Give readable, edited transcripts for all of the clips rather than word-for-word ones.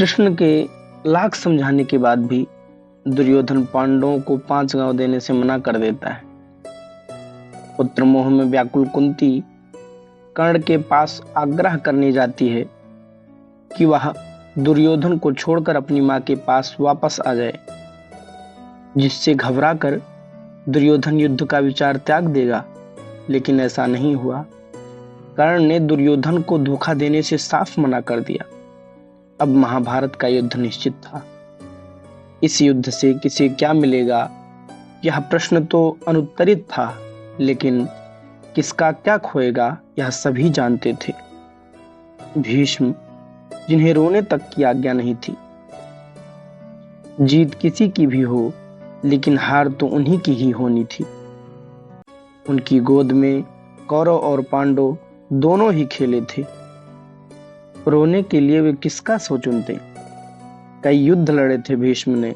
कृष्ण के लाख समझाने के बाद भी दुर्योधन पांडवों को 5 गांव देने से मना कर देता है। पुत्र मोह में व्याकुल कुंती कर्ण के पास आग्रह करने जाती है कि वह दुर्योधन को छोड़कर अपनी मां के पास वापस आ जाए, जिससे घबराकर दुर्योधन युद्ध का विचार त्याग देगा। लेकिन ऐसा नहीं हुआ। कर्ण ने दुर्योधन को धोखा देने से साफ मना कर दिया। अब महाभारत का युद्ध निश्चित था। इस युद्ध से किसे क्या मिलेगा, यह प्रश्न तो अनुत्तरित था, लेकिन किसका क्या खोएगा यह सभी जानते थे। भीष्म, जिन्हें रोने तक की आज्ञा नहीं थी। जीत किसी की भी हो, लेकिन हार तो उन्हीं की ही होनी थी। उनकी गोद में कौरव और पांडव दोनों ही खेले थे। रोने के लिए वे किसका सो चुनते। कई युद्ध लड़े थे भीष्म ने,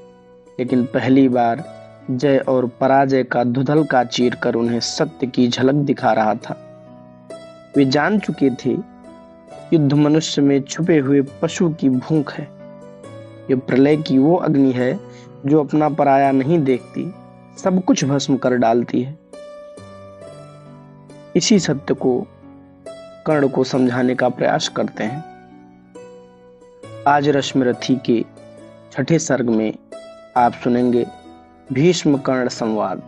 लेकिन पहली बार जय और पराजय का धुंधलका चीर कर उन्हें सत्य की झलक दिखा रहा था। वे जान चुके थे, युद्ध मनुष्य में छुपे हुए पशु की भूख है। ये प्रलय की वो अग्नि है जो अपना पराया नहीं देखती, सब कुछ भस्म कर डालती है। इसी सत्य को कर्ण को समझाने का प्रयास करते हैं। आज रश्मिरथी के 6ठे सर्ग में आप सुनेंगे भीष्म कर्ण संवाद।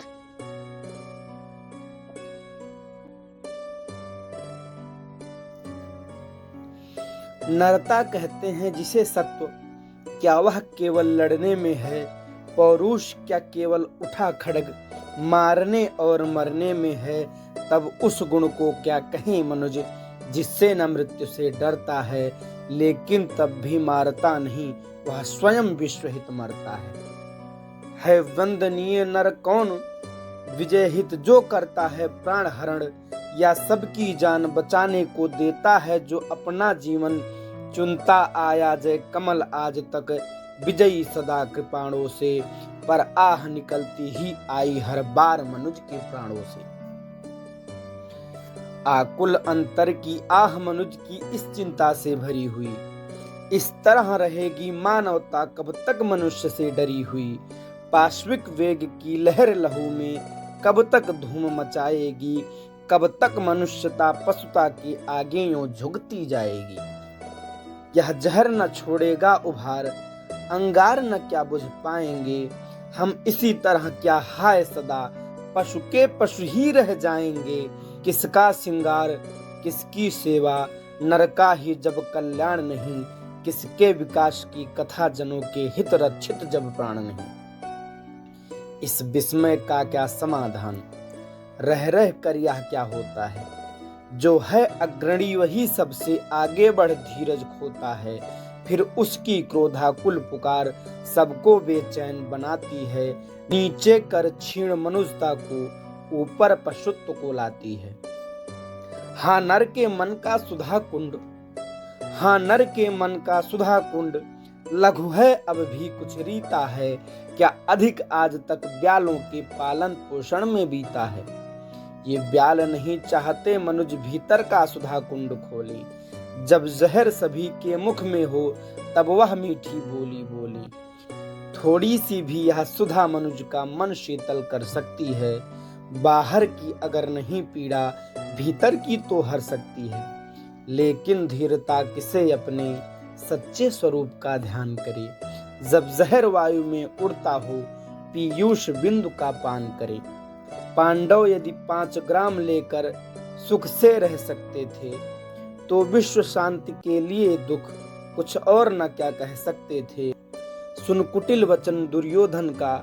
नरता कहते हैं जिसे सत्व, क्या वह केवल लड़ने में है। पौरुष क्या केवल उठा खड्ग मारने और मरने में है। तब उस गुण को क्या कहें मनुज, जिससे न मृत्यु से डरता है, लेकिन तब भी मारता नहीं, वह स्वयं विश्वहित मरता है वंदनीय नर कौन, विजय हित जो करता है प्राण हरण, या सबकी जान बचाने को देता है जो अपना जीवन चुनता आया। जय कमल आज तक विजयी सदा कृपाणों से, पर आह निकलती ही आई हर बार मनुज के प्राणों से। आकुल अंतर की आह मनुज की इस चिंता से भरी हुई, इस तरह रहेगी मानवता कब तक मनुष्य से डरी हुई। पाश्विक वेग की लहर लहू में कब तक धूम मचाएगी, कब तक मनुष्यता पशुता के आगे यूं झुकती जाएगी। यह जहर न छोड़ेगा उभार, अंगार न क्या बुझ पाएंगे, हम इसी तरह क्या हाय सदा पशु के पशु ही रह जाएंगे। किसका सिंगार किसकी सेवा, नर का ही जब कल्याण नहीं, किसके विकास की कथा जनों के हित रक्षित जब प्राण नहीं। इस विस्मय का क्या समाधान, रह रह कर यह क्या होता है। जो है अग्रणी वही सबसे आगे बढ़ धीरज खोता है, फिर उसकी क्रोधाकुल पुकार सबको बेचैन बनाती है। नीचे कर क्षीण मनुष्यता को ऊपर पशुत्व को लाती है। हाँ नर के मन का सुधा कुंड, हाँ नर के मन का सुधा कुंड, लघु है अब भी कुछ रीता है। क्या अधिक आज तक ब्यालों के पालन पोषण में बीता है। ये ब्याल नहीं चाहते मनुज भीतर का सुधा कुंड खोले, जब जहर सभी के मुख में हो तब वह मीठी बोली बोली। थोड़ी सी भी यह सुधा मनुज का मन शीतल कर सकती है, बाहर की अगर नहीं पीड़ा भीतर की तो हर सकती है। लेकिन धीरता किसे अपने सच्चे स्वरूप का ध्यान करे, जब जहर वायु में उड़ता हो पीयूष बिंदु का पान करे। पांडव यदि 5 ग्राम लेकर सुख से रह सकते थे, तो विश्व शांति के लिए दुख कुछ और न क्या कह सकते थे। सुन कुटिल वचन दुर्योधन का,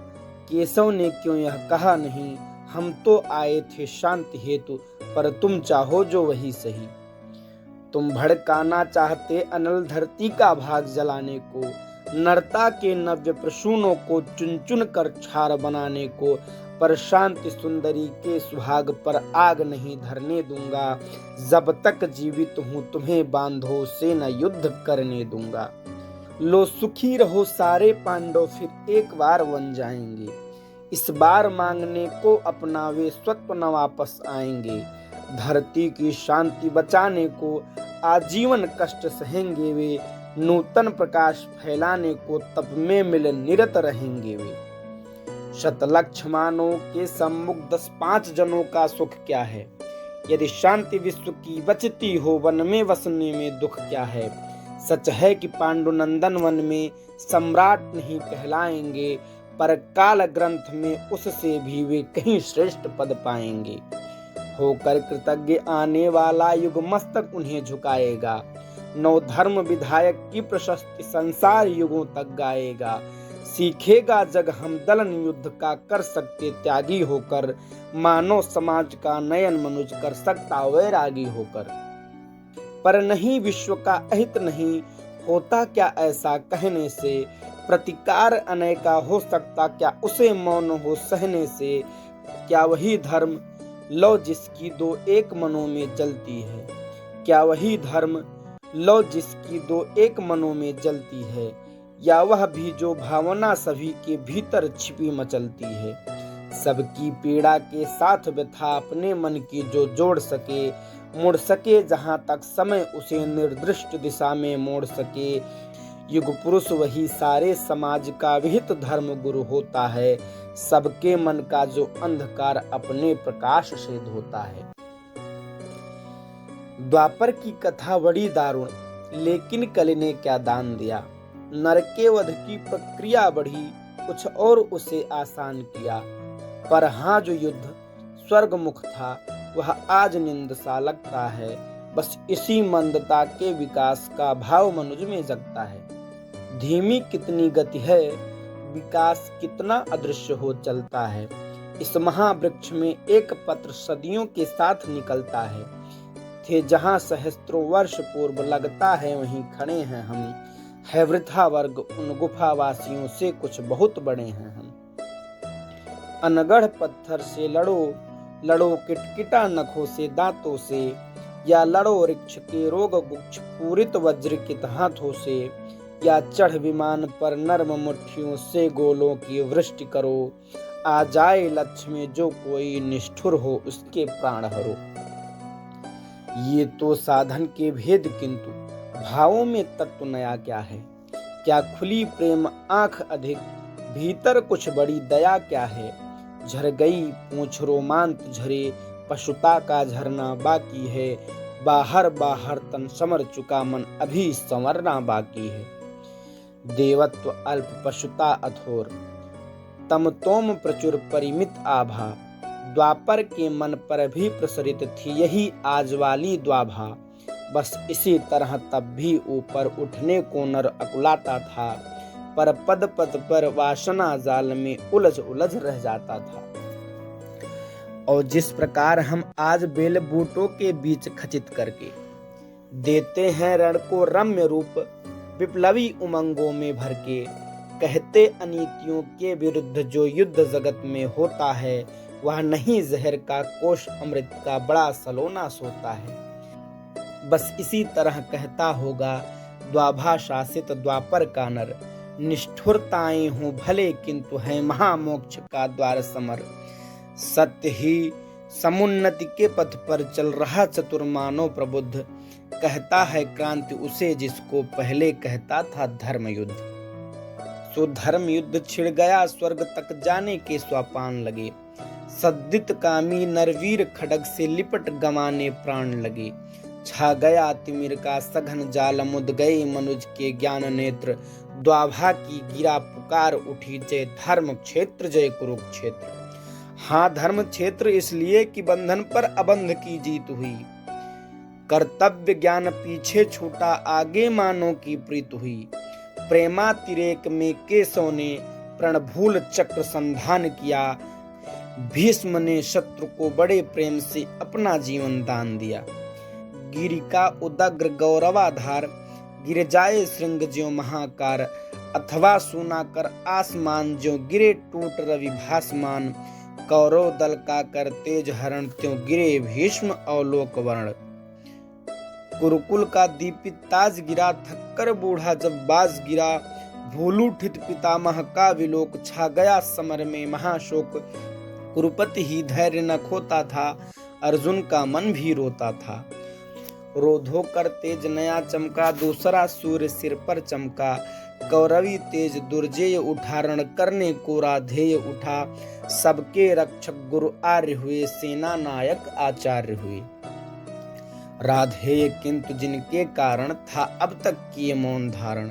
केशव ने क्यों यह कहा नहीं। हम तो आए थे शांति हेतु, पर तुम चाहो जो वही सही। तुम भड़काना चाहते अनल धरती का भाग जलाने को, नरता के नव्य प्रसूनों को चुन चुन कर छार बनाने को, पर शांति सुंदरी के सुहाग पर आग नहीं धरने दूंगा। जब तक जीवित हूँ तुम्हें बांधो से न युद्ध करने दूंगा। लो सुखी रहो सारे पांडव फिर एक बार बन जाएंगे, इस बार मांगने को अपना वे स्वत्व न वापस आएंगे। धरती की शांति बचाने को आजीवन कष्ट सहेंगे वे, नूतन प्रकाश फैलाने को तप में मिल निरत रहेंगे वे। शतलक्ष मानव के सम्मुख 10-5 जनों का सुख क्या है। यदि शांति विश्व की बचती हो, वन में वसने में दुख क्या है। सच है कि पांडुनंदन वन में सम्राट नहीं कहलाएंगे, पर काल ग्रंथ में उससे भी वे कहीं श्रेष्ठ पद पाएंगे। होकर कृतज्ञ आने वाला युग मस्तक उन्हें झुकाएगा। नौ धर्म विधायक की प्रशस्ति संसार युगों तक गाएगा। सीखेगा जग हम दलन युद्ध का कर सकते त्यागी होकर, मानव समाज का नयन मनुज कर सकता वैरागी होकर। पर नहीं विश्व का अहित नहीं होता क्या ऐसा कहने से, प्रतिकार अनेका हो सकता क्या उसे मौन हो सहने से। क्या वही धर्म लो जिसकी दो एक मनों में जलती है, क्या वही धर्म लो जिसकी दो एक मनों में जलती है, या वह भी जो भावना सभी के भीतर छिपी मचलती है। सबकी पीड़ा के साथ व्यथा अपने मन की जो जोड़ सके, मुड़ सके जहां तक समय उसे निर्दिष्ट दिशा में मोड़ सके। युग पुरुष वही सारे समाज का विहित धर्म गुरु होता है, सबके मन का जो अंधकार अपने प्रकाश से धोता है। द्वापर की कथा बड़ी दारुण, लेकिन कलि ने क्या दान दिया। नरके वध की प्रक्रिया बढ़ी, कुछ और उसे आसान किया। पर हाँ जो युद्ध स्वर्गमुख था, वह आज निंद सा लगता है। बस इसी मंदता के विकास का भाव मनुज में जगता है। धीमी कितनी गति है, विकास कितना अदृश्य हो चलता है। इस महावृक्ष में एक पत्र सदियों के साथ निकलता है। थे जहाँ सहस्त्रों वर्ष पूर्व लगता है वहीं खड़े हैं हम। है वृथा वर्ग उन गुफावासियों से कुछ बहुत बड़े हैं हम। अनगढ़ पत्थर से लड़ो, लड़ो किटकिटा नखों से दांतों से, या लड़ो वृक्ष के रोग गुच्छ पूरित वज्र के हाथों से, या चढ़ विमान पर नर्म मुट्ठियों से गोलों की वृष्टि करो। आ जाए लक्ष्य में जो कोई निष्ठुर हो उसके प्राण हरो। ये तो साधन के भेद, किंतु भावों में तत्व नया क्या है। क्या खुली प्रेम आंख अधिक, भीतर कुछ बड़ी दया क्या है। झर गई पूंछ रोमांत झरे, पशुता का झरना बाकी है। बाहर बाहर तन समर चुका मन अभी संवरना बाकी है। देवत्व अल्प पशुता अथोर, तम तोम प्रचुर परिमित आभा। द्वापर के मन पर भी प्रसरित थी यही आज वाली द्वाभा। बस इसी तरह तब भी ऊपर उठने को नर अकुलाता था, पर पद पद पर वासना जाल में उलझ उलझ रह जाता था। और जिस प्रकार हम आज बेल बूटों के बीच खचित करके देते हैं रण को रम्य रूप, विप्लवी उमंगों में भर के कहते अनीतियों के विरुद्ध जो युद्ध जगत में होता है, वह नहीं जहर का कोश अमृत का बड़ा सलोना सोता है। बस इसी तरह कहता होगा द्वाभा शासित द्वापर का नर, निष्ठुरताएं हूँ भले किंतु है महामोक्ष का द्वार समर। सत्य ही समुन्नति के पथ पर चल रहा चतुर मानव प्रबुद्ध, कहता है क्रांति उसे जिसको पहले कहता था धर्म युद्ध। सो धर्म युद्ध छिड़ गया, स्वर्ग तक जाने के स्वापान लगे। सद्दित कामी नरवीर खड़ग से लिपट गंवाने प्राण लगे। छा गया तिमिर का सघन जाल, मुद गए मनुज के ज्ञान नेत्र। द्वाभा की गिरा पुकार उठी, जय धर्म क्षेत्र जय कुरुक्षेत्र। हाँ धर्म क्षेत्र इसलिए कि बंधन पर अबंध की जीत हुई। कर्तव्य ज्ञान पीछे छूटा, आगे मानों की प्रीत हुई। प्रेमातिरेक में केशव ने प्रणभूल चक्र संधान किया। भीष्म ने शत्रु को बड़े प्रेम से अपना जीवन दान दिया। गिरि का उदग्र गौरवाधार, गिर जाए श्रृंग ज्यों महाकार। अथवा सुना कर आसमान ज्यों गिरे टूट रवि भासमान। कौरव दल का कर तेज हरण, त्यों गिरे भीष्म अवलोक वर्ण। कुरुकुल का दीपित ताज गिरा, थक्कर बूढ़ा जब बाज गिरा। भूलूठित पितामह का विलोक, छा गया समर में महाशोक। कुरुपति ही धैर्य न खोता था, अर्जुन का मन भी रोता था। रोधो कर तेज नया चमका, दूसरा सूर्य सिर पर चमका। कौरवी तेज दुर्जेय उठा, रण करने को राधेय उठा। सबके रक्षक गुरु आर्य हुए, सेना नायक आचार्य हुए। राधेय किंतु जिनके कारण था अब तक किए मौन धारण।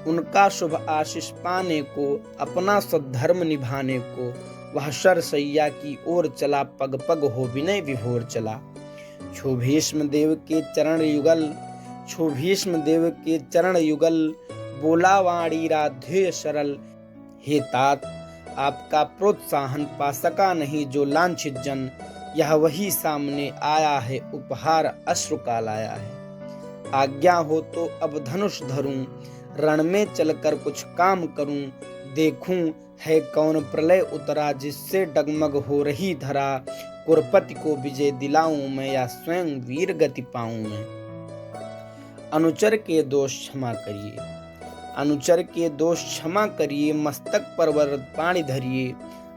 उनका शुभ आशीष पाने को, अपना सद्धर्म निभाने को, वह शरशैया की ओर चला, पग पग हो विनय विभोर चला। छो भीष्म देव के चरण युगल, छो भीष्म देव के चरण युगल, बोला वाणी राधेय सरल। हे तात, आपका प्रोत्साहन पा सका नहीं जो लांछित जन, यह वही सामने आया है, उपहार अश्रु का लाया है। आज्ञा हो तो अब धनुष धरूं, रण में चलकर कुछ काम करूं। देखूं है कौन प्रलय उतरा, जिससे डगमग हो रही धरा। कुरपति को विजय दिलाऊं मैं, या स्वयं वीर गति पाऊं मैं। अनुचर के दोष क्षमा करिए, अनुचर के दोष क्षमा करिए। मस्तक पर वरद पाणी धरिए।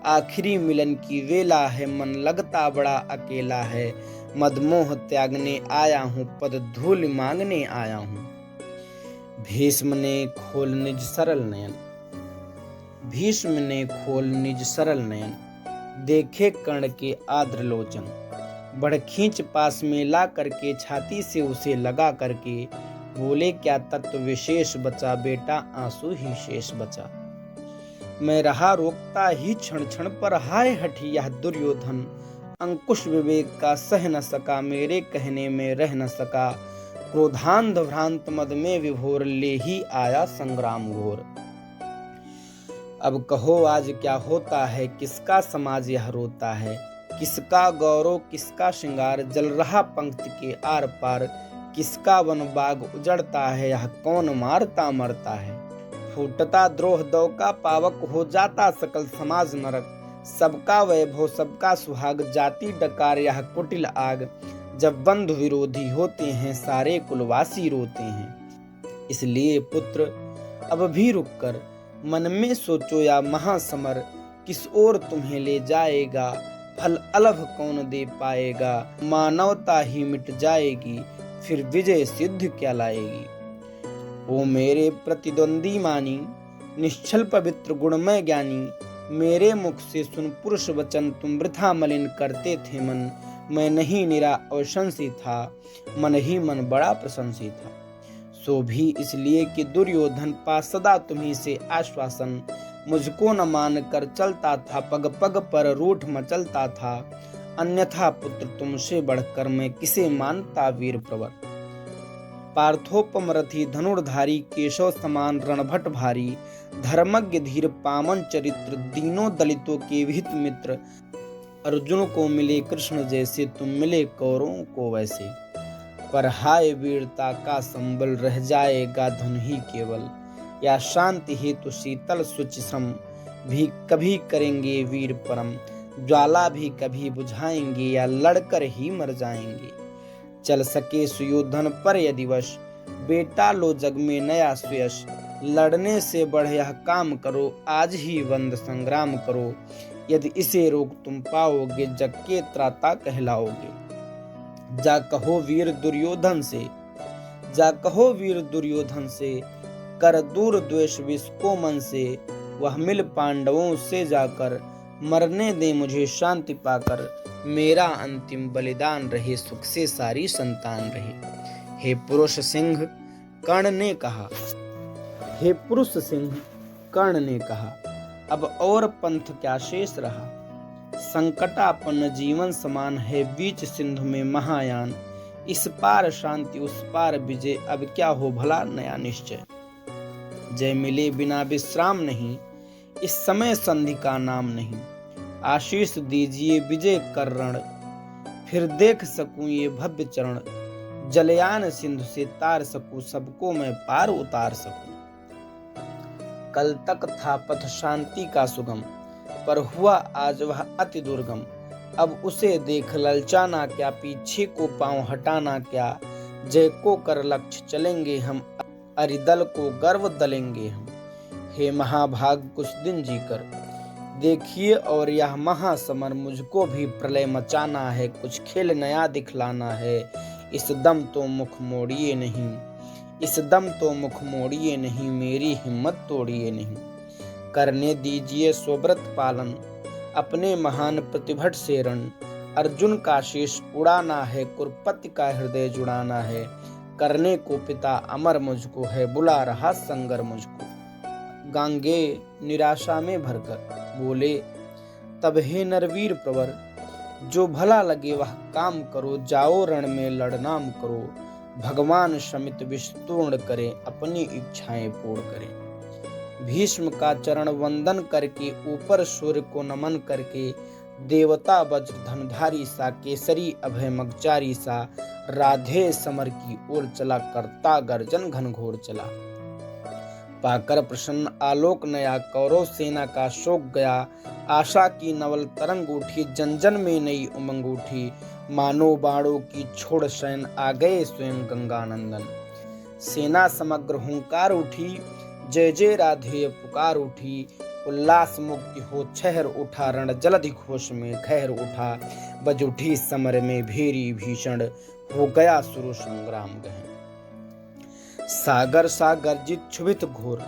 आखिरी मिलन की वेला है, मन लगता बड़ा अकेला है। मदमोह त्यागने आया हूँ, पद धूल मांगने आया हूँ। भीष्म ने खोल निज सरल नयन, भीष्म ने खोल निज सरल नयन। देखे कर्ण के आद्र लोचन, बढ़ खींच पास में ला करके, छाती से उसे लगा करके। बोले क्या तत्व विशेष बचा, बेटा आंसू ही शेष बचा। मैं रहा रोकता ही क्षण क्षण पर, हाय हठी यह दुर्योधन। अंकुश विवेक का सह न सका, मेरे कहने में रह न सका। क्रोधांध भ्रांत मद में विभोर, ले ही आया संग्राम घोर। अब कहो आज क्या होता है, किसका समाज यह रोता है। किसका गौरव किसका श्रृंगार, जल रहा पंक्ति के आर पार। किसका वन बाग उजड़ता है, यह कौन मारता मरता है। फूटता द्रोह दौ का पावक, हो जाता सकल समाज नरक। सबका वैभव सबका सुहाग, जाति डकार यह कुटिल आग। जब बंधु विरोधी होते हैं, सारे कुलवासी रोते हैं। इसलिए पुत्र अब भी रुक कर मन में सोचो, या महासमर किस ओर तुम्हें ले जाएगा। फल अलभ कौन दे पाएगा, मानवता ही मिट जाएगी। फिर विजय सिद्ध क्या लाएगी। ओ मेरे प्रतिद्वंदी मानी, निश्चल पवित्र गुणमय ज्ञानी। मेरे मुख से सुन पुरुष वचन, तुम वृथा मलिन करते थे मन। मैं नहीं निरा अवशंसी था, मन ही मन बड़ा प्रशंसी था। सो भी इसलिए कि दुर्योधन पा सदा तुम्ही से आश्वासन। मुझको न मान कर चलता था, पग पग पर रूठ मचलता था। अन्यथा पुत्र तुमसे बढ़कर, मैं किसे मानता वीर प्रवर। पार्थोपम रथी धनुर्धारी, केशव समान रणभट भारी। धर्मज्ञ धीर पावन चरित्र, दीनों दलितों के विहित मित्र। अर्जुन को मिले कृष्ण जैसे, तुम मिले कौरवों को वैसे। पर हाय वीरता का संबल, रह जाएगा धन ही केवल। या शांति हेतु शीतल शुचि श्रम, भी कभी करेंगे वीर परम। ज्वाला भी कभी बुझाएंगे, या लड़कर ही मर जाएंगे। चल सके सुयोधन पर यदि वश, बेटा लो जग में नया सुयश। लड़ने से बढ़ यह काम करो, आज ही वंद संग्राम करो। यदि इसे रोक तुम पाओगे, जग के त्राता कहलाओगे। जा कहो वीर दुर्योधन से, जा कहो वीर दुर्योधन से। कर दूर द्वेष विष को मन से, वह मिल पांडवों से जाकर। मरने दे मुझे शांति पाकर, मेरा अंतिम बलिदान रहे। सुख से सारी संतान रहे। हे पुरुष सिंह कर्ण ने कहा, हे पुरुष सिंह कर्ण ने कहा। अब और पंथ क्या शेष रहा। संकटापन्न जीवन समान है, बीच सिंधु में महायान। इस पार शांति उस पार विजय, अब क्या हो भला नया निश्चय। जय मिले बिना विश्राम नहीं, इस समय संधि का नाम नहीं। आशीष दीजिए विजय कर रण, फिर देख सकूं ये भव्य चरण। जलयान सिंधु से तार सकूं, सबको मैं पार उतार सकूं। कल तक था पथ शांति का सुगम, पर हुआ आज वह अति दुर्गम। अब उसे देख ललचाना क्या, पीछे को पांव हटाना क्या। जय को कर लक्ष्य चलेंगे हम, अरिदल को गर्व दलेंगे हम। हे महाभाग कुछ दिन जीकर देखिए, और यह महासमर मुझको भी प्रलय मचाना है। कुछ खेल नया दिखलाना है, इस दम तो मुख मोड़िए नहीं, इस दम तो मुख मोड़िए नहीं, मेरी हिम्मत तोड़िए नहीं। करने दीजिए स्वव्रत पालन, अपने महान प्रतिभट से रण। अर्जुन का शीश उड़ाना है, कुरपति का हृदय जुड़ाना है। करने को पिता अमर मुझको है, बुला रहा संगर मुझको। गांगे निराशा में भरकर बोले, तब हे नरवीर प्रवर, जो भला लगे वह काम करो, जाओ रण में लड़नाम करो। भगवान शमित विस्तूर्ण करें, अपनी इच्छाएं पूर्ण करें। भीष्म का चरण वंदन करके, ऊपर सूर्य को नमन करके, देवता वज्र धनुधारी सा, केसरी अभय मगचारी सा, राधे समर की ओर चला, करता गर्जन घनघोर चला। पाकर प्रसन्न आलोक नया, कौरव सेना का शोक गया। आशा की नवल तरंग उठी, जन जन में नई उमंग उठी। मानो बाणों की छोड़ शयन, आ गए स्वयं गंगानंदन। सेना समग्र हुंकार उठी, जय जय राधे पुकार उठी। उल्लास मुक्ति हो छहर उठा, रण जलधि घोष में खहर उठा। बज उठी समर में भेरी भीषण, हो गया शुरू संग्राम गहन। सागर सा गर्जित क्षुभित घोर,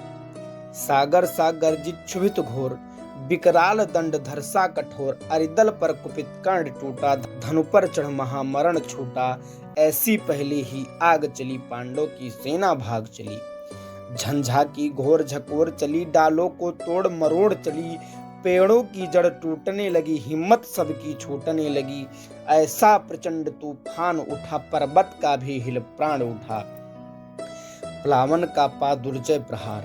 सागर सा गर्जित क्षुभित घोर, विकराल दंड धरसा कठोर। अरिदल पर कुपित कर्ण टूटा, धनु पर चढ़ महामरण छूटा। ऐसी पहले ही आग चली, पांडवों की सेना भाग चली। झंझा की घोर झकोर चली, डालों को तोड़ मरोड़ चली। पेड़ों की जड़ टूटने लगी, हिम्मत सबकी छूटने लगी। ऐसा प्रचंड तूफान उठा, पर्वत का भी हिल प्राण उठा। प्लावन का पा दुर्जय प्रहार,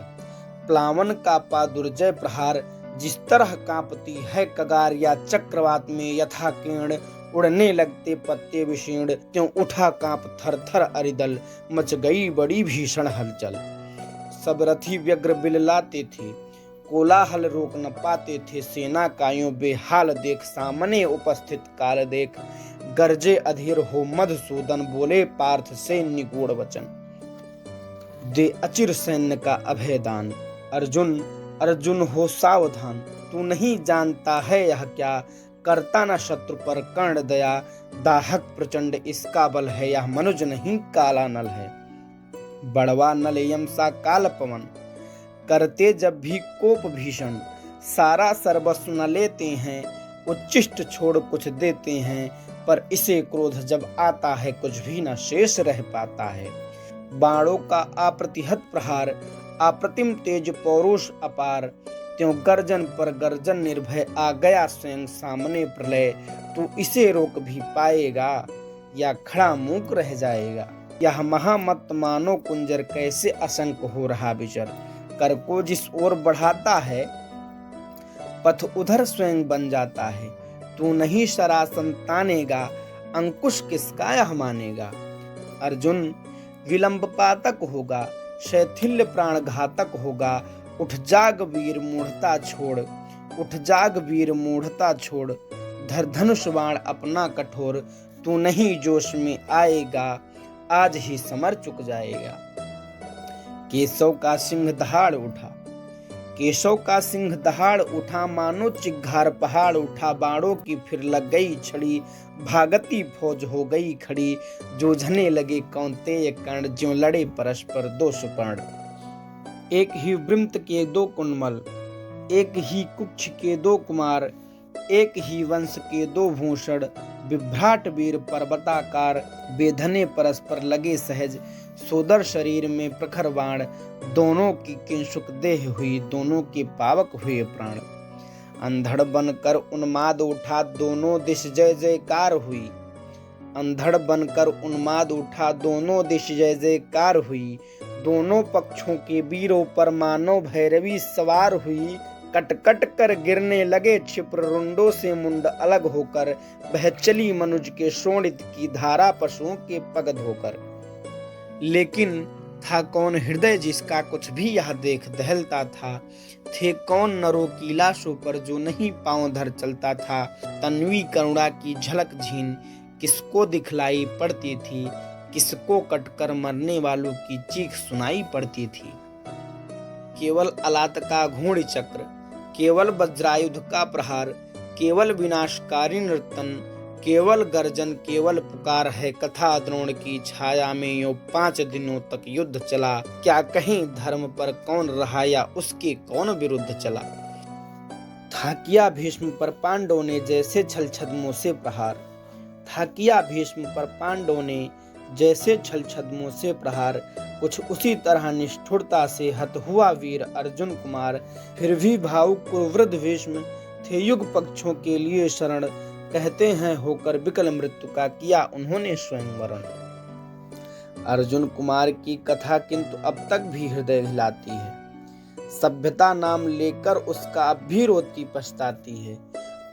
प्लावन का पा दुर्जय प्रहार। जिस तरह कांपती है कगार, या चक्रवात में यथा किरण। उड़ने लगते पत्ते विशीर्ण, त्यों उठा कांप थर थर अरिदल। मच गई बड़ी भीषण हलचल। सब रथी व्यग्र बिललाते थे, कोलाहल रोक न पाते थे। सेना कायों बेहाल देख, सामने उपस्थित काल देख। गरजे अधीर हो मधुसूदन, बोले पार्थ से निगूढ़ वचन। दे अचिर सैन्य का अभयदान, अर्जुन अर्जुन हो सावधान। तू नहीं जानता है यह क्या, करता न शत्रु पर कर्ण दया। दाहक प्रचंड इसका बल है, यह मनुज नहीं काला नल है। बड़वा नल यम सा काल पवन, करते जब भी कोप भीषण। सारा सर्वस्व न लेते हैं, उच्छिष्ट छोड़ कुछ देते हैं। पर इसे क्रोध जब आता है, कुछ भी न शेष रह पाता है। बाणों का अप्रतिहत प्रहार, अप्रतिम तेज पौरुष अपार। त्यों गर्जन पर गर्जन निर्भय, आ गया स्वयं सामने प्रलय। तू इसे रोक भी पाएगा, या खड़ा मूक रह जाएगा। यह महामत मानो कुंजर, कैसे असंक हो रहा विचर। कर को जिस ओर बढ़ाता है, पथ उधर स्वयं बन जाता है। तू नहीं शरासन तानेगा, अंकुश किसका यह मानेगा। अर्जुन विलंब पातक होगा, शैथिल्य प्राण घातक होगा। उठ जाग वीर मूढ़ता छोड़, उठ जाग वीर मूढ़ता छोड़। धर धनुष बाण अपना कठोर, तू नहीं जोश में आएगा। आज ही समर चुक जाएगा। केशव का सिंह दहाड़ उठा, केशव का सिंह दहाड़ उठा। मानो चिघार पहाड़ उठा, बाणों की फिर लग गई छड़ी। भागती फौज हो गई खड़ी, जूझने लगे कौंतेय कर्ण। ज्यों लड़े परस्पर दो सुपर्ण। एक ही वृंत के दो कुंडमल, एक ही कुक्ष के दो कुमार। एक ही वंश के दो भूषण, विभ्राट वीर पर्वताकार। बेधने परस्पर लगे सहज, सोदर शरीर में प्रखर बाण। दोनों की किंशुक देह हुई, दोनों के पावक हुए प्राण। अंधड़ बनकर उन्माद उठा, दोनों दिश जय जयकार हुई। अंधड़ बनकर उन्माद उठा, दोनों दिश जय जयकार हुई। दोनों पक्षों के वीरों पर मानो भैरवी सवार हुई। कट कट कर गिरने लगे क्षिप्र, रुंडों से मुंड अलग होकर। बह चली मनुज के शोणित की धारा, पशुओं के पग धोकर। लेकिन था कौन हृदय जिसका, कुछ भी यह देख दहलता था। थे कौन नरों की लाशों पर, जो नहीं पांव धर चलता था। तन्वी करुणा की झलक झीन, किसको दिखलाई पड़ती थी। किसको कटकर मरने वालों की चीख सुनाई पड़ती थी। केवल अलात का घूर्ण चक्र, केवल वज्रायुध का प्रहार। केवल विनाशकारी नर्तन, केवल गर्जन केवल पुकार है, कथा द्रोण की छाया में यूं 5 दिनों तक युद्ध चला। क्या कहीं धर्म पर कौन रहा या उसके कौन विरुद्ध चला। था किया भीष्म पर पांडवों ने जैसे छल छद्मों से प्रहार। था किया भीष्म पर पांडवों ने जैसे छल छद्मों से प्रहार। कुछ उसी तरह निष्ठुरता से हत हुआ वीर अर्जुन कुमार। फिर भी भावुक कुरुवृद्ध भीष्म थे युग पक्षों के लिए शरण। कहते हैं होकर विकल मृत्यु का किया उन्होंने स्वयं वरण। अर्जुन कुमार की कथा किंतु अब तक भी हृदय हिलाती है। सभ्यता नाम लेकर उसका अब भी रोती पछताती है।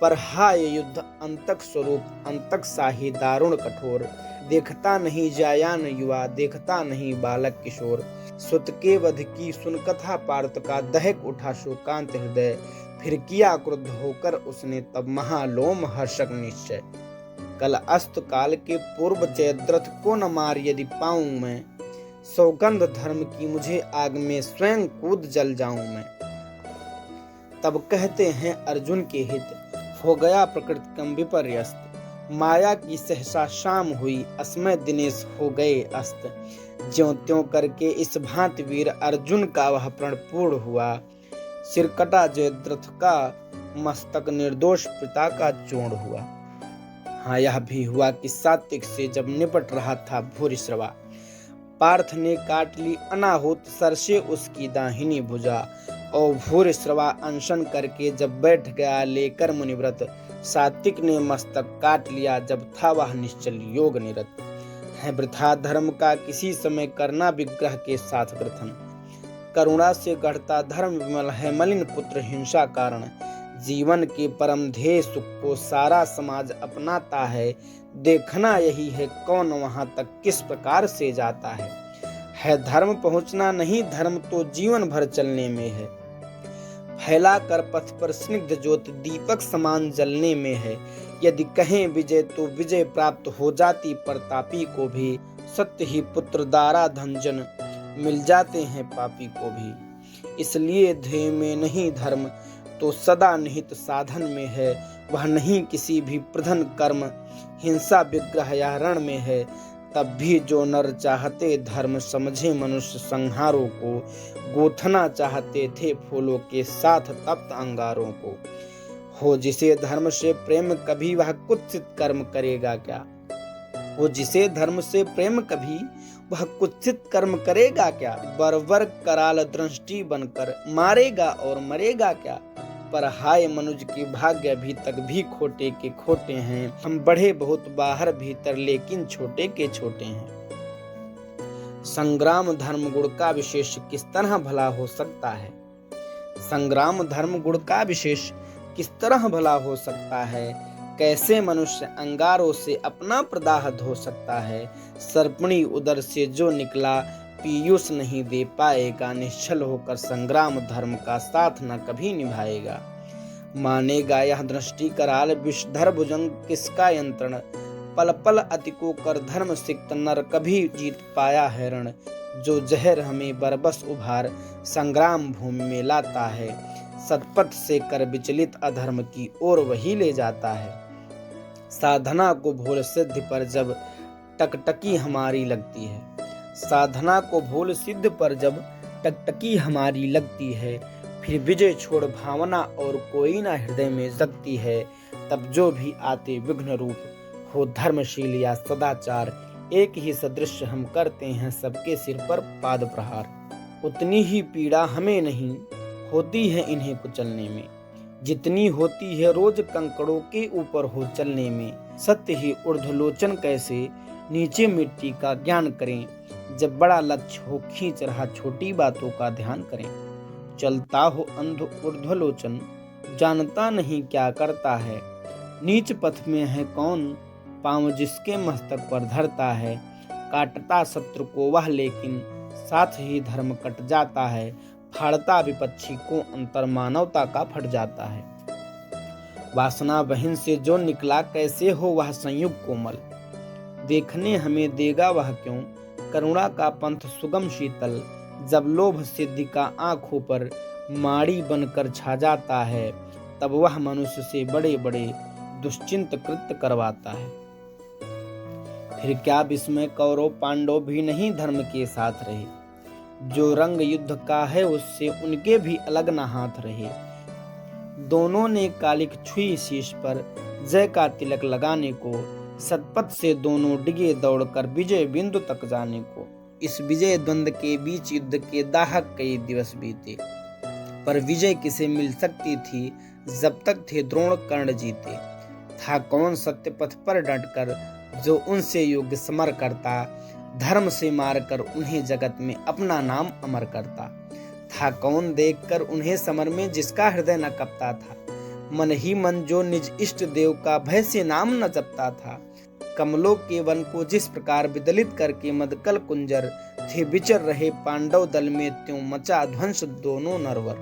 पर हाय युद्ध अंतक स्वरूप अंतक शाही दारुण कठोर। देखता नहीं जायान युवा, देखता नहीं बालक किशोर। सुत के वध की सुन कथा पार्थ का, दहक उठा शोकांत हृदय। फिर किया क्रुद्ध होकर उसने तब महालोम हर्षक निश्चय। कल अस्त काल के पूर्व जयद्रथ को न मार यदि पाऊं मैं। सौगंध धर्म की मुझे आग में स्वयं कूद जल जाऊं मैं। तब कहते हैं अर्जुन के हित, हो गया प्रकृति कम विपर्यस्त। माया की सहसा शाम हुई, असमय दिनेश हो गए अस्त। ज्यों त्यों करके इस भांति वीर अर्जुन का वह प्रण पूर्ण हुआ। सिर कटा जयद्रथ का, मस्तक निर्दोष पिता का चूर्ण हुआ। हाँ यह भी हुआ कि सात्विक से जब निपट रहा था भूरिश्रवा, पार्थ ने काट ली अनाहुत सर से उसकी दाहिनी भुजा। और भूरिश्रवा अनशन करके जब बैठ गया लेकर मुनिव्रत, सात्विक ने मस्तक काट लिया जब था वह निश्चल योग निरत। है वृथा धर्म का किसी समय करना विग्रह के साथ ग्रथन। करुणा से गढ़ता धर्म विमल है, मलिन पुत्र हिंसा कारण। जीवन के परम ध्येय सुख को सारा समाज अपनाता है। देखना यही है कौन वहां तक किस प्रकार से जाता है धर्म पहुंचना नहीं, धर्म तो जीवन भर चलने में है। फैला कर पथ पर स्निग्ध ज्योति दीपक समान जलने में है। यदि कहें विजय तो विजय प्राप्त हो जाती प्रतापी को भी। सत्य ही पुत्र दारा धनजन मिल जाते हैं पापी को भी। इसलिए ध्येय में नहीं धर्म तो सदा निहित साधन में है। वह नहीं किसी भी प्रधन कर्म, हिंसा विग्रह या रण में है। तब भी जो नर चाहते धर्म समझे मनुष्य संहारों को। गोथना चाहते थे फूलों के साथ तप्त अंगारों को। हो जिसे धर्म से प्रेम कभी वह कुत्सित कर्म करेगा क्या। हो जिसे धर्म से प्रेम कभी वह कुत्सित कर्म करेगा क्या। बरबर कराल दृष्टि बनकर मारेगा और मरेगा क्या। पर हाय मनुज के भाग्य अभी तक भी खोटे के खोटे हैं। हम बढ़े बहुत बाहर भीतर लेकिन छोटे के छोटे हैं। संग्राम धर्म गुण का विशेष किस तरह भला हो सकता है। संग्राम धर्म गुण का विशेष किस तरह भला हो सकता है। कैसे मनुष्य अंगारों से अपना प्रदाह धो सकता है। सर्पणी उदर से जो निकला पीयूष नहीं दे पाएगा। निश्चल होकर संग्राम धर्म का साथ न कभी निभाएगा। मानेगा यह दृष्टि कराल विषधर भुजंग किसका यंत्रण। पल पल अति को कर धर्म सिक्त नर कभी जीत पाया है रण। जो जहर हमें बरबस उभार संग्राम भूमि में लाता है। सतपथ से कर विचलित अधर्म की ओर वही ले जाता है। साधना को भूल सिद्धि पर जब टकटकी हमारी लगती है। साधना को भूल सिद्ध पर जब टकटकी हमारी लगती है। फिर विजय छोड़ भावना और कोई ना हृदय में जगती है। तब जो भी आते विघ्न रूप हो धर्मशील या सदाचार। एक ही सदृश हम करते हैं सबके सिर पर पाद प्रहार। उतनी ही पीड़ा हमें नहीं होती है इन्हें कुचलने में, जितनी होती है रोज कंकड़ों के ऊपर हो चलने में। सत्य ही ऊर्ध्वलोचन कैसे नीचे मिट्टी का ज्ञान करें। जब बड़ा लक्ष्य हो खींच रहा छोटी बातों का ध्यान करें। चलता हो अंध ऊर्ध्वलोचन जानता नहीं क्या करता है। नीच पथ में है कौन पांव जिसके मस्तक पर धरता है। काटता शत्रु को वह लेकिन साथ ही धर्म कट जाता है। फाड़ता विपक्षी को अंतर मानवता का फट जाता है। वासना बहन से जो निकला कैसे हो वह संयुग कोमल। देखने हमें देगा वह क्यों करुणा का पंथ सुगम शीतल। जब लोभ सिद्धि का आंखों पर माड़ी बनकर छा जाता है। तब वह मनुष्य से बड़े बड़े दुश्चिंत कृत्य करवाता है। फिर क्या विस्मय, कौरव पांडव भी नहीं धर्म के साथ रहे। जो रंग युद्ध का है उससे उनके भी अलग न हाथ रहे। दोनों ने कालिक छुई शीश पर जय का तिलक लगाने को। सतपथ से दोनों डिगे दौड़कर विजय बिंदु तक जाने को। इस विजय द्वंद के बीच युद्ध के दाहक कई दिवस बीते, पर विजय किसे मिल सकती थी जब तक थे द्रोण कर्ण जीते। था कौन सत्य पथ पर डटकर जो उनसे योग्य समर करता, धर्म से मारकर उन्हें जगत में अपना नाम अमर करता। था कौन देखकर उन्हें समर में जिसका हृदय न कपता था, मन ही मन जो निज इष्ट देव का भय से नाम न जपता था। कमलों के वन को जिस प्रकार विदलित करके मदकल कुंजर थे विचर रहे पांडव दल में, त्यों मचा ध्वंस दोनों नरवर।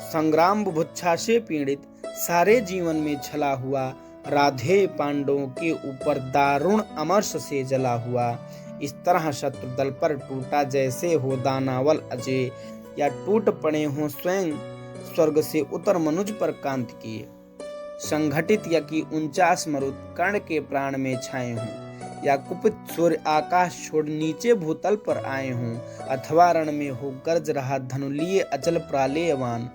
संग्राम बुभुक्षा से पीड़ित सारे जीवन में छला हुआ, राधेय पांडवों के ऊपर दारुण अमर्ष से जला हुआ। इस तरह शत्रु दल पर टूटा जैसे हो दानावल अजय, या टूट पड़े हों स्वयं स्वर्ग से उतर मनुज पर कांत किए। संघटित या कि 49 मरुत कर्ण के प्राण में छाए हों, या कुपित सूर्य आकाश छोड़ नीचे भूतल पर आए हों, अथवा रण में हो गर्ज रहा धनु लिए अचल प्रालेयवान,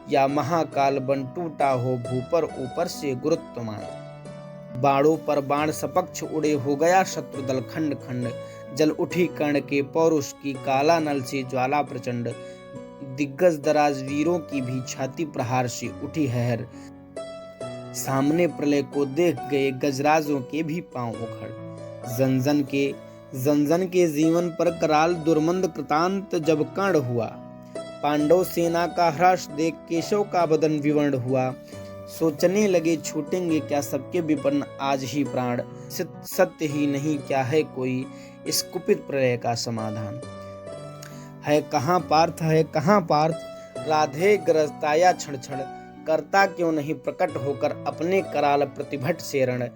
या महाकाल बन टूटा हो भू पर ऊपर से गुरुत्वमान। बाणों पर बाण सपक्ष उड़े हो गया शत्रु दल खंड खंड, जल उठी कर्ण के पौरुष की काला नल से ज्वाला प्रचंड। दिग्गज दराज वीरों की भी छाती प्रहार से उठी हैर, सामने प्रलय को देख गए गजराजों के भी पांव उखड़। जन के जीवन पर कराल दुर्मंद कृतांत जब कर्ण हुआ, पांडव सेना का हर्ष देख केशव का बदन विवर्ण हुआ। सोचने लगे छूटेंगे क्या सबके विपन्न आज ही प्राण, सत्य ही नहीं क्या है कोई इस कुपित प्रलय का समाधान। है कहाँ पार्थ, है कहाँ पार्थ, राधे गरजताया क्षण क्षण, करता क्यों नहीं प्रकट होकर अपने कराल प्रतिभट से रण।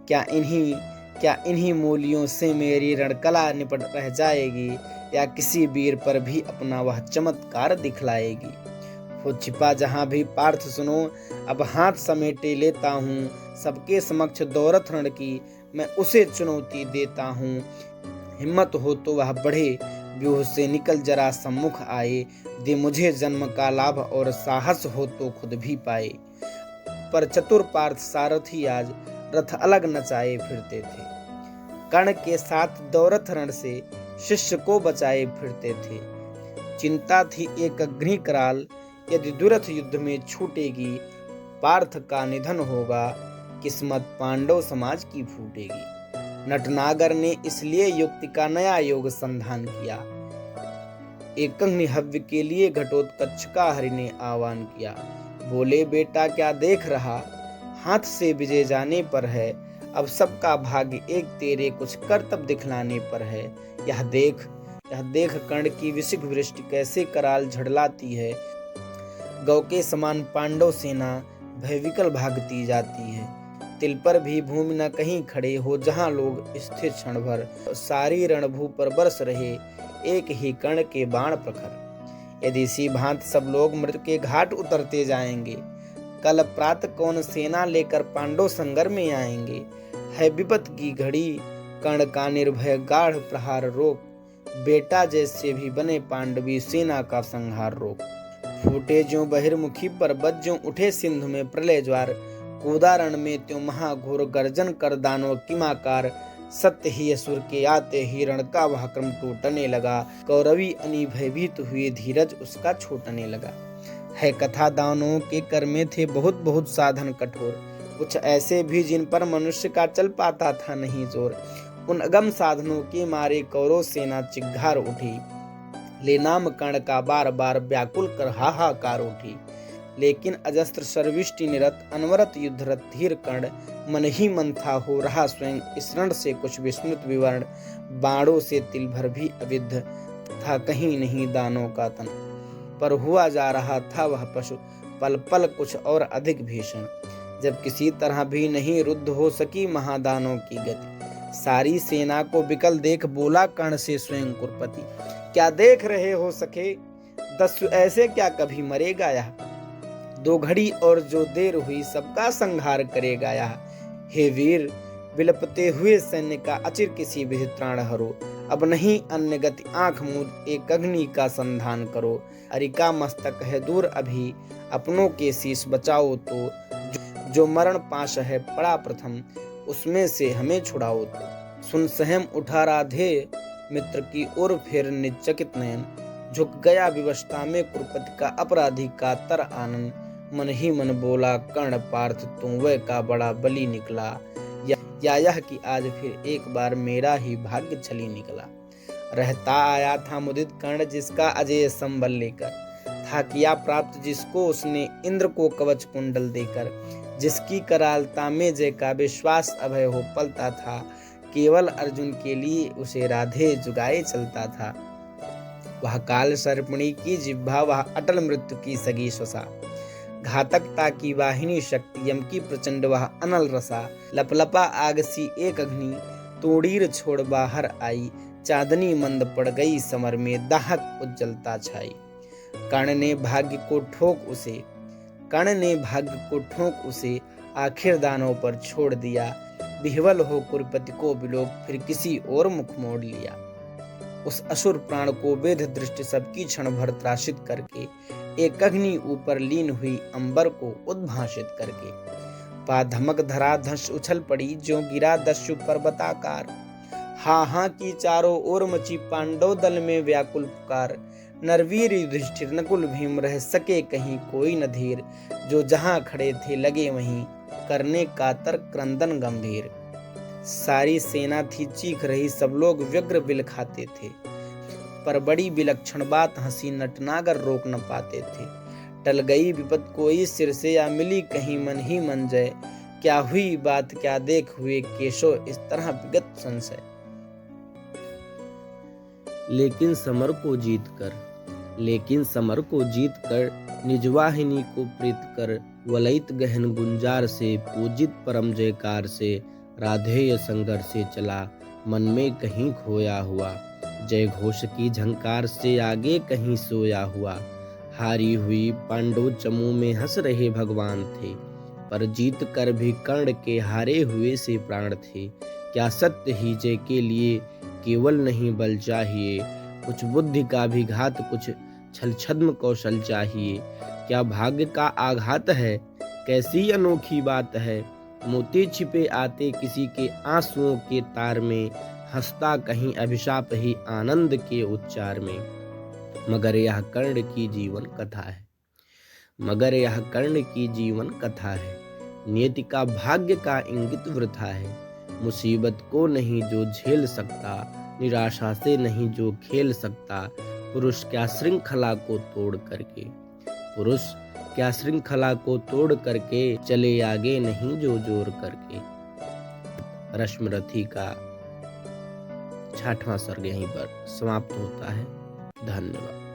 क्या इन्हीं मूलियों से मेरी रणकला निपट रह जाएगी, या किसी वीर पर भी अपना वह चमत्कार दिखलाएगी। हो छिपा जहां भी पार्थ सुनो, अब हाथ समेटे लेता हूँ, सबके समक्ष दौरथ रण की मैं उसे चुनौती देता हूँ। हिम्मत हो तो वह बढ़े, व्यूह से निकल जरा सम्मुख आए, दे मुझे जन्म का लाभ और साहस हो तो खुद भी पाए। पर चतुर पार्थ सारथी आज रथ अलग नचाए फिरते थे, कर्ण के साथ दौरथ रण से शिष्य को बचाए फिरते थे। चिंता थी एक अग्नि कराल, यदि दुरथ युद्ध में छूटेगी, पार्थ का निधन होगा, किस्मत पांडव समाज की फूटेगी। नटनागर ने इसलिए युक्ति का नया योग संधान किया, एक हव्य के लिए घटोत्कच का हरि ने आह्वान किया। बोले बेटा क्या देख रहा, हाथ से विजय जाने पर है, अब सबका भाग्य एक तेरे कुछ करतब दिखलाने पर है। यह देख कर्ण की विसिख वृष्टि कैसे कराल झड़लाती है, गौ के समान पांडव सेना भयविकल भागती जाती है। तिल पर भी भूमि न कहीं खड़े हो जहां लोग स्थिर क्षण भर, सारी रणभू पर बरस रहे एक ही कर्ण के बाण प्रखर। यदि इसी भांत सब लोग मृत्यु के घाट उतरते जाएंगे, कल प्रातः कौन सेना लेकर पांडव संगर में आएंगे। है विपत की घड़ी, कर्ण का निर्भय गाढ़ प्रहार रोक, बेटा जैसे भी बने पांडवी सेना का संहार रोक। फूटे ज्यों बहिर्मुखी पर्वत, ज्यों उठे सिंधु में प्रलय ज्वार, कूदारण में त्यों महाघोर गर्जन कर दानव किमाकार। सत्य ही असुर के आते ही रण का वह क्रम टूटने लगा, कौरवी अनी भयभीत हुए धीरज उसका छूटने लगा। है कथा दानवों के कर में थे बहुत बहुत साधन कठोर, कुछ ऐसे भी जिन पर मनुष्य का चल पाता था नहीं जोर। उन अगम साधनों के मारे कौरव सेना चिघार उठी, ले नाम कर्ण का बार बार व्याकुल कर हाहाकार उठी। लेकिन अजस्त्र सर्विष्टि निरत अनवरत युद्धरत धीर कर्ण, मन ही मन था हो रहा स्वयं इस रण से कुछ विस्मृत विवरण। बाणों से तिल भर भी अविद्ध था कहीं नहीं दानों का तन, पर हुआ जा रहा था वह पशु पल पल कुछ और अधिक भीषण। जब किसी तरह भी नहीं रुद्ध हो सकी महादानों की गति, सारी सेना को विकल देख बोला कर्ण से स्वयं कुरपति। क्या देख रहे हो सखे, दस्यु ऐसे क्या कभी मरेगा यह, दो घड़ी और जो देर हुई सबका संहार करेगा यह। हे वीर, विलपते हुए सैन्य का अचिर किसी विधि त्राण हरो। अब नहीं अन्य गति आंख मूंद एक अग्नि का संधान करो। अरिका मस्तक है दूर अभी, अपनों के शीश बचाओ तो। जो मरण पाश है पड़ा प्रथम, उसमें से हमें छुड़ाओ तो। सुन सहम उठा राधे मित्र की ओर फेर निचकित नयन। झुक गया विवशता में कुरुपति का अपराधी का तर आनन। मन ही मन बोला कर्ण पार्थ तू वह का बड़ा बली निकला। या यह कि आज फिर एक बार मेरा ही भाग्य छली निकला। रहता आया था मुदित कर्ण जिसका अजय संबल लेकर। था किया प्राप्त जिसको उसने इंद्र को कवच कुंडल देकर। जिसकी करालता में जय का विश्वास अभय हो पलता था। केवल अर्जुन के लिए उसे राधे जुगाए चलता था। वह काल सर्पणी की जिह्वा, वह अटल मृत्यु की सगी श्वसा। घातकता की वाहिनी शक्ति, यम की प्रचंड वह अनल रसा। लपलपा आग सी एक अग्नि, तोड़ीर छोड़ बाहर आई। चांदनी मंद पड़ गई समर में, दाहक उज्जलता छाई। कर्ण ने भाग्य को ठोक उसे, आखिर दानों पर छोड़ दिया। विह्वल हो कुरुपति को विलोक, फिर किसी और मुख मोड़ लिया। उस असुर प्राण को वेद दृष्टि सबकी क्षण भर त्रासित करके, एक अग्नि ऊपर लीन हुई अंबर को उद्भाषित करके। पा धमक धरा धस उछल पड़ी, ज्यों गिरा दस्यु पर्वताकार। हाँ की चारों ओर मची पांडव दल में व्याकुल पुकार। नरवीर युधिष्ठिर नकुल भीम रह सके कहीं कोई न धीर। जो जहां खड़े थे लगे वहीं, करने का तर्क क्रंदन गंभीर। सारी सेना थी चीख रही, सब लोग व्यग्र बिल खाते थे। पर बड़ी विलक्षण बात हंसी नटनागर रोक न पाते थे। टल गई विपद कोई सिर से, या मिली कहीं मन ही मन जय। क्या हुई बात क्या देख हुए केशव, इस तरह विगत संशय। लेकिन समर को जीत कर निजवाहिनी को प्रीत कर। वलयित गहन गुंजार से, पूजित परम जयकार से। राधेय संघर्ष से चला, मन में कहीं खोया हुआ। जय घोष की झंकार से आगे कहीं सोया हुआ। हारी हुई पांडव चमू में हंस रहे भगवान थे। पर जीत कर भी कर्ण के हारे हुए से प्राण थे। क्या सत्य ही जय के लिए केवल नहीं बल चाहिए। कुछ बुद्धि का भी घात, कुछ छल छद्म कौशल चाहिए। क्या भाग्य का आघात है, कैसी अनोखी बात है। मोती छिपे आते किसी के आंसुओं के तार में। हंसता कहीं अभिशाप ही आनंद के उच्चार में। मगर यह कर्ण की जीवन कथा है। नियति का भाग्य का इंगित वृथा है। मुसीबत को नहीं जो झेल सकता, निराशा से नहीं जो खेल सकता। पुरुष क्या श्रृंखला को तोड़ करके चले आगे नहीं जो जोर करके। रश्मिरथी का 6वां सर्ग यहीं पर समाप्त होता है। धन्यवाद।